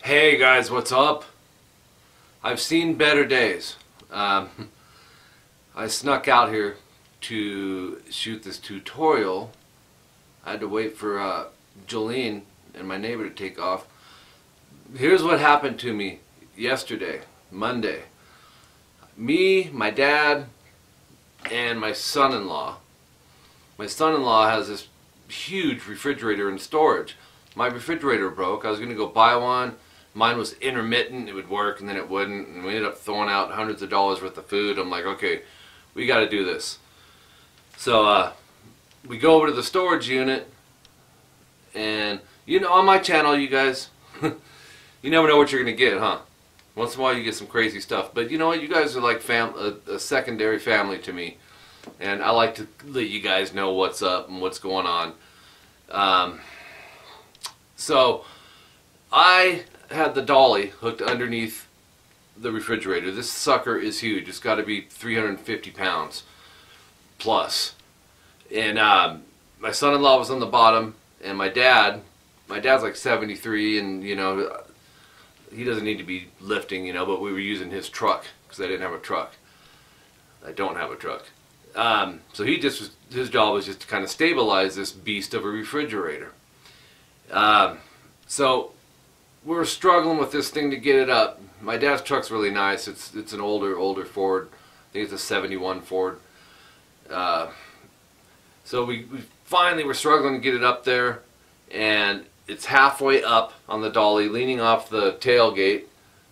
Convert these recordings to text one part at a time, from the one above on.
Hey guys, what's up? I've seen better days. I snuck out here to shoot this tutorial. I had to wait for Jolene and my neighbor to take off. Here's what happened to me yesterday, Monday. Me, my dad, and my son-in-law. My son-in-law has this huge refrigerator in storage. My refrigerator broke. I was going to go buy one. Mine was intermittent. It would work and then it wouldn't. And we ended up throwing out hundreds of dollars worth of food. I'm like, okay, we got to do this. So we go over to the storage unit. And, you know, on my channel, you guys, you never know what you're going to get, huh? Once in a while you get some crazy stuff. But you know what? You guys are like a secondary family to me. And I like to let you guys know what's up and what's going on. So I had the dolly hooked underneath the refrigerator. This sucker is huge. It's got to be 350 pounds plus. And my son-in-law was on the bottom, and my dad's like 73, and you know, he doesn't need to be lifting, you know, but we were using his truck because I didn't have a truck. I don't have a truck. So his job was just to kind of stabilize this beast of a refrigerator. So we're struggling with this thing to get it up. My dad's truck's really nice. It's an older Ford. I think it's a 71 Ford. So we finally were struggling to get it up there, and it's halfway up on the dolly, leaning off the tailgate,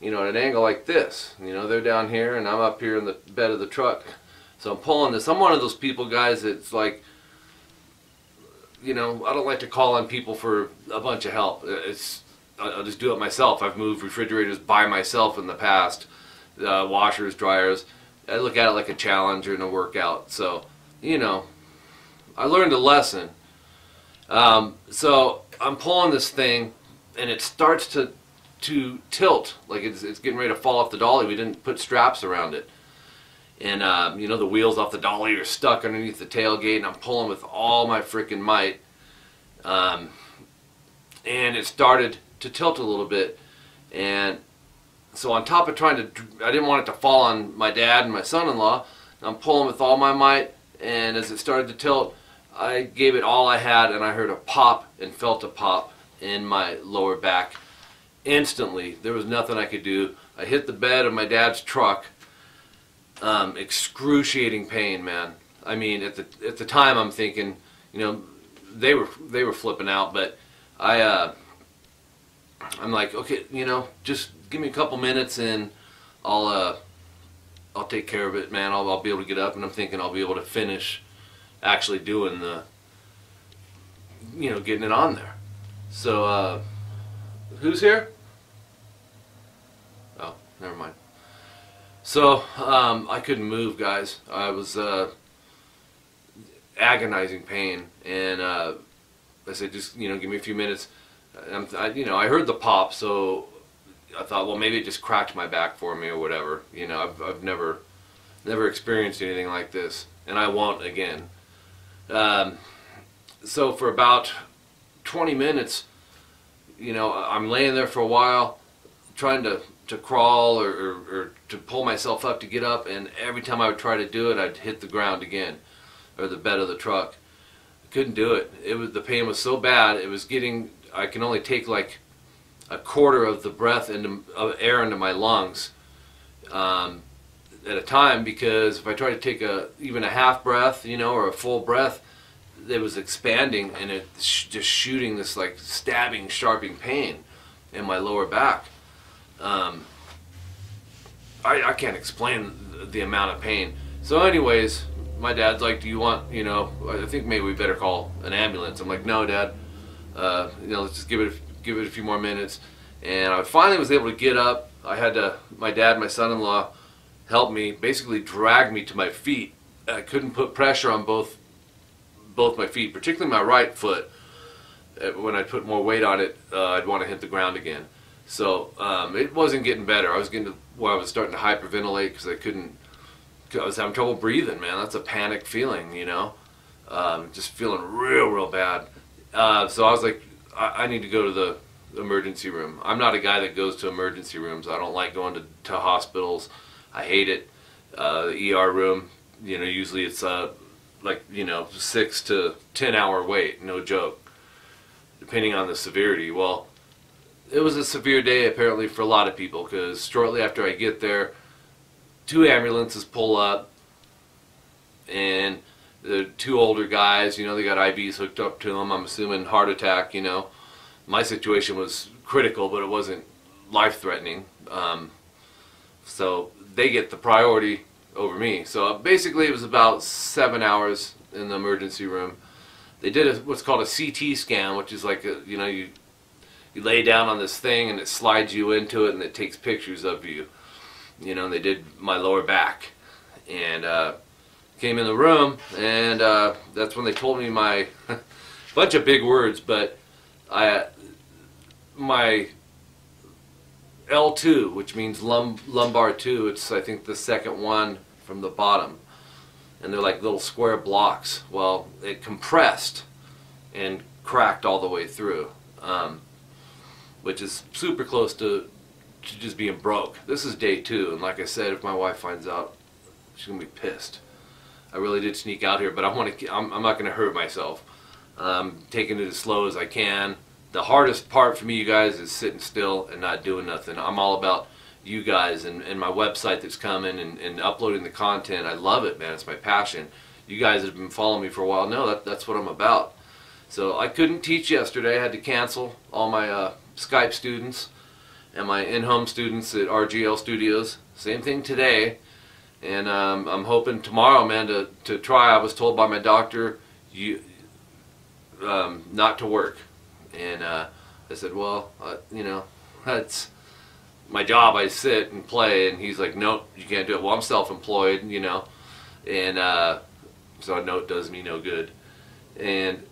you know, at an angle like this. You know, they're down here, and I'm up here in the bed of the truck. So I'm pulling this. I'm one of those people, guys, that's like, you know, I don't like to call on people for a bunch of help. I'll just do it myself. I've moved refrigerators by myself in the past, washers, dryers. I look at it like a challenge and a workout. So, you know, I learned a lesson. So I'm pulling this thing, and it starts to tilt, like it's getting ready to fall off the dolly. We didn't put straps around it. And, you know, the wheels off the dolly are stuck underneath the tailgate, and I'm pulling with all my freaking might. And it started to tilt a little bit. And so on top of trying to, I didn't want it to fall on my dad and my son-in-law. I'm pulling with all my might, and as it started to tilt, I gave it all I had, and I heard a pop and felt a pop in my lower back. Instantly, there was nothing I could do. I hit the bed of my dad's truck. Excruciating pain, man. I mean, at the time, I'm thinking, you know, they were flipping out, but I'm like, okay, you know, just give me a couple minutes and I'll take care of it, man. I'll be able to get up, and I'm thinking I'll be able to finish actually doing the, you know, getting it on there. So who's here? Oh, never mind. So, I couldn't move, guys. I was agonizing pain, and I said, just, you know, give me a few minutes. You know, I heard the pop, so I thought, well, maybe it just cracked my back for me or whatever. You know, I've never experienced anything like this, and I won't again. So for about 20 minutes, you know, I'm laying there for a while, trying to crawl or to pull myself up to get up, and every time I would try to do it, I'd hit the ground again, or the bed of the truck. I couldn't do it. The pain was so bad. It was getting, I can only take like a quarter of the breath of air into my lungs at a time, because if I tried to take even a half breath, you know, or a full breath, it was expanding, and it just shooting this like stabbing, sharping pain in my lower back. I can't explain the amount of pain. So anyways, my dad's like, do you want, you know, I think maybe we better call an ambulance. I'm like, no, Dad, you know, let's just give it a few more minutes. And I finally was able to get up. I had my dad and my son-in-law helped me, basically drag me to my feet. I couldn't put pressure on both my feet, particularly my right foot. When I put more weight on it, I'd want to hit the ground again. So it wasn't getting better. I was getting to where I was starting to hyperventilate because I was having trouble breathing, man. That's a panic feeling, you know. Just feeling real bad. So I was like, I need to go to emergency room. I'm not a guy that goes to emergency rooms. I don't like going to hospitals. I hate it. The ER room, you know, usually it's like, you know, 6 to 10 hour wait, no joke, depending on the severity. Well, it was a severe day apparently for a lot of people, because shortly after I get there, 2 ambulances pull up, and the 2 older guys, you know, they got IVs hooked up to them. I'm assuming heart attack, you know. My situation was critical, but it wasn't life-threatening. So they get the priority over me. So basically it was about 7 hours in the emergency room. They did what's called a CT scan, which is like, you know, you lay down on this thing and it slides you into it and it takes pictures of you. You know, they did my lower back, and came in the room, and that's when they told me my bunch of big words, but my L2, which means lumbar 2, it's I think the second one from the bottom, and they're like little square blocks. Well, it compressed and cracked all the way through, which is super close to just being broke. This is day 2, and like I said, if my wife finds out, she's gonna be pissed. I really did sneak out here, but I'm not gonna hurt myself. Taking it as slow as I can. The hardest part for me, you guys, is sitting still and not doing nothing. I'm all about you guys and my website that's coming, and uploading the content. I love it, man. It's my passion. You guys have been following me for a while. No, that's what I'm about. So I couldn't teach yesterday. I had to cancel all my Skype students and my in-home students at RGL Studios. Same thing today. And I'm hoping tomorrow, man, to try. I was told by my doctor not to work. And I said, well, you know, that's my job. I sit and play. And he's like, nope, you can't do it. Well, I'm self-employed, you know. And so I know it does me no good. And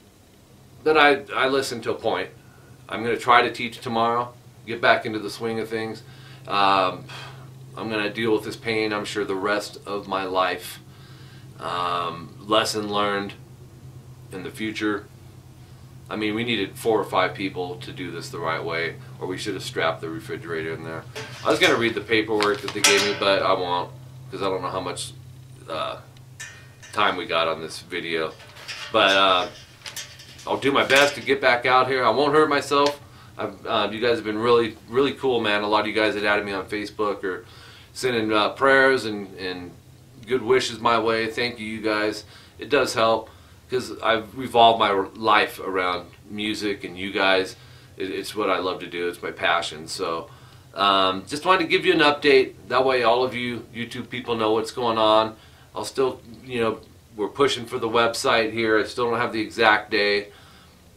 then I listened to a point. I'm going to try to teach tomorrow, get back into the swing of things. I'm going to deal with this pain, I'm sure, the rest of my life. Lesson learned in the future. I mean, we needed 4 or 5 people to do this the right way, or we should have strapped the refrigerator in there. I was going to read the paperwork that they gave me, but I won't, because I don't know how much time we got on this video. But I'll do my best to get back out here. I won't hurt myself. You guys have been really, really cool, man. A lot of you guys that added me on Facebook or sending prayers and good wishes my way. Thank you, you guys. It does help, because I've revolved my life around music and you guys. It's what I love to do. It's my passion. So just wanted to give you an update. That way all of you YouTube people know what's going on. I'll still, you know, we're pushing for the website here. I still don't have the exact day.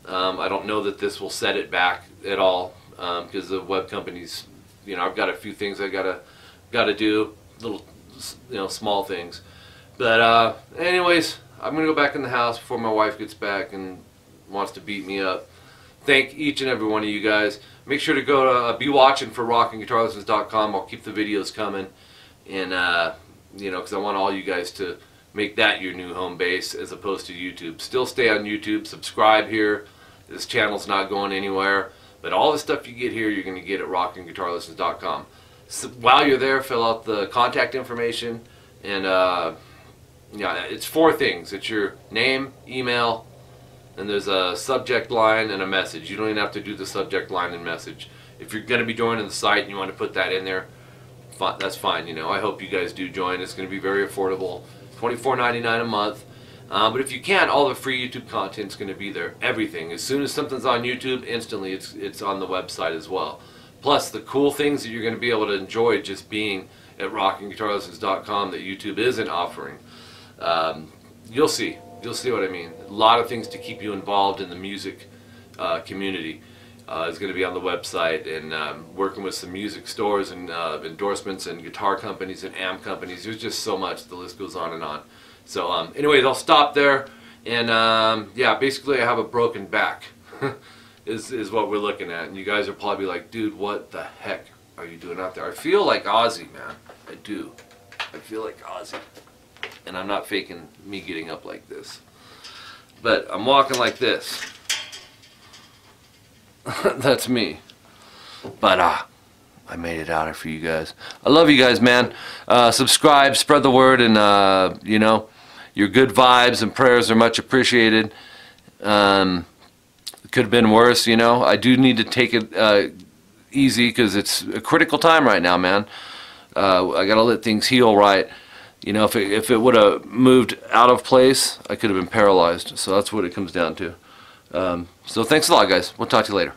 I don't know that this will set it back at all, because the web companies, you know, I've got a few things I gotta do, little, you know, small things. But anyways, I'm gonna go back in the house before my wife gets back and wants to beat me up. Thank each and every one of you guys. Make sure to go to be watching for rockandguitarlessons.com. I'll keep the videos coming, and you know, because I want all you guys to make that your new home base as opposed to YouTube. Still stay on YouTube, subscribe here. This channel's not going anywhere, but all the stuff you get here, you're going to get at rockandguitarlessons.com. So while you're there, fill out the contact information, and yeah, it's 4 things. It's your name, email, and there's a subject line and a message. You don't even have to do the subject line and message. If you're going to be joining the site and you want to put that in there, that's fine. You know, I hope you guys do join. It's going to be very affordable. $24.99 a month. But if you can't, all the free YouTube content is going to be there. Everything. As soon as something's on YouTube, instantly it's on the website as well. Plus the cool things that you're going to be able to enjoy just being at rockandguitarlessons.com that YouTube isn't offering. You'll see. You'll see what I mean. A lot of things to keep you involved in the music community is going to be on the website, and working with some music stores and endorsements and guitar companies and amp companies. There's just so much. The list goes on and on. So anyways, I'll stop there, and yeah, basically I have a broken back is what we're looking at, and you guys are probably like, dude, what the heck are you doing out there? I feel like Ozzy, man. I do. I feel like Ozzy, and I'm not faking me getting up like this, but I'm walking like this. That's me. But I made it out here for you guys. I love you guys, man. Subscribe, spread the word, and you know, your good vibes and prayers are much appreciated. Could have been worse, you know. I do need to take it easy because it's a critical time right now, man. I gotta let things heal right. You know, if it would have moved out of place, I could have been paralyzed. So that's what it comes down to. So thanks a lot, guys. We'll talk to you later.